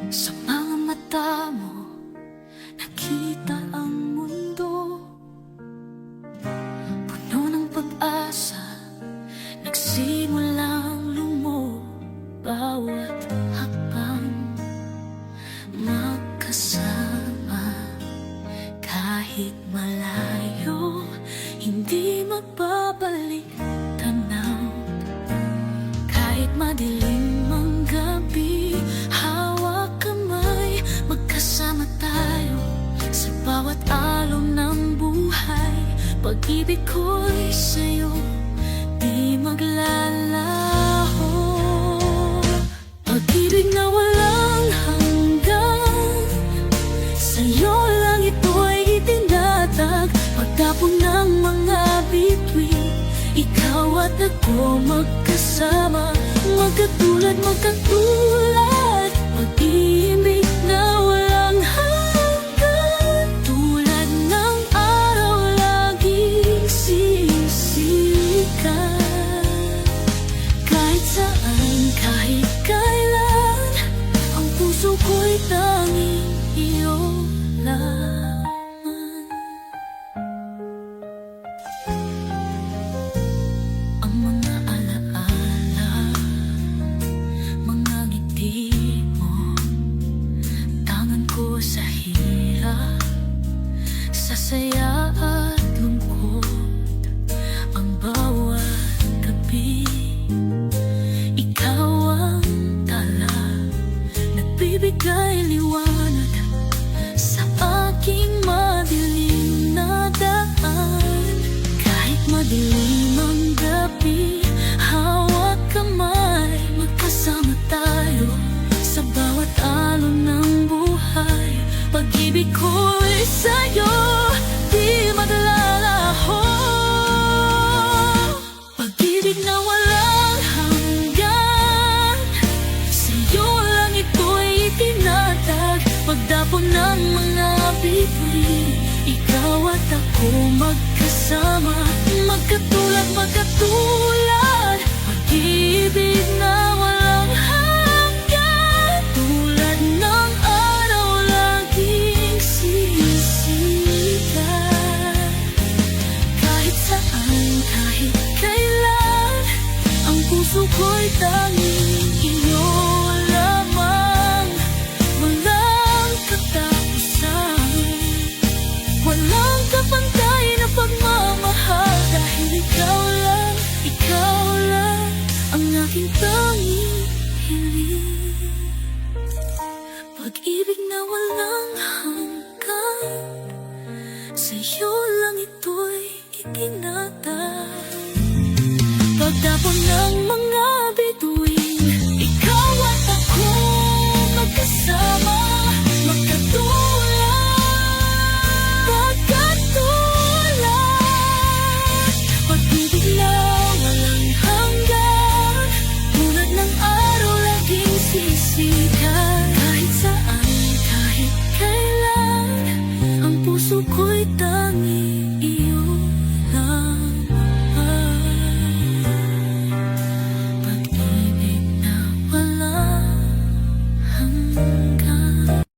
Sa mga mata mo, nakita ang mundo, puno ng pag-asa, nagsimulang lumuho. Bawat hakbang magkasama, kahit malayo, hindi magbabalik tanaw. Kahit madilim ang gabi, hawak kamay, magkasama tayo sa bawat alon ng buhay. Pag-ibig ko'y sa'yo, di maglalaho. Pag-ibig na walang hanggan, sa'yo lang ito'y itinatag. Pagtapon ng mga bituin, ikaw at ako magkasama, magkatulad, magkatulad. Pag-ibig na walang hanggan, tulad ng araw laging sisikat. Kahit saan, kahit kailan, ang puso ko'y tanging iyo lang. Ang mga alaala, mga ngiti mo, tangan ko sa hirap, sa saya at lungkot. Ang bawat gabi, ikaw ang tala, nagbibigay liwanag sa aking madilim na daan. Kahit madilim ang gabi, hawak kamay, magkasama tayo sa bawat alon ng buhay. Pag-ibig ko'y sa'yo, di maglalaho. Pag-ibig na walang hanggan, sa'yo lang ito'y itinatag. Pagdapon ng mga bituin, ikaw at ako magkasama, magkatulad, magkatulad. Pag-ibig na walang hanggan, tulad ng araw laging sisikat. Kahit saan, kahit kailan, ang puso ko'y tanging iyo lamang. Walang katapusan, walang kapantay na pagmamahal, dahil ikaw lang ang aking tanging hiling. Pag-ibig na walang hanggan, sa'yo lang ito'y itinatag. Pagtapon ng mga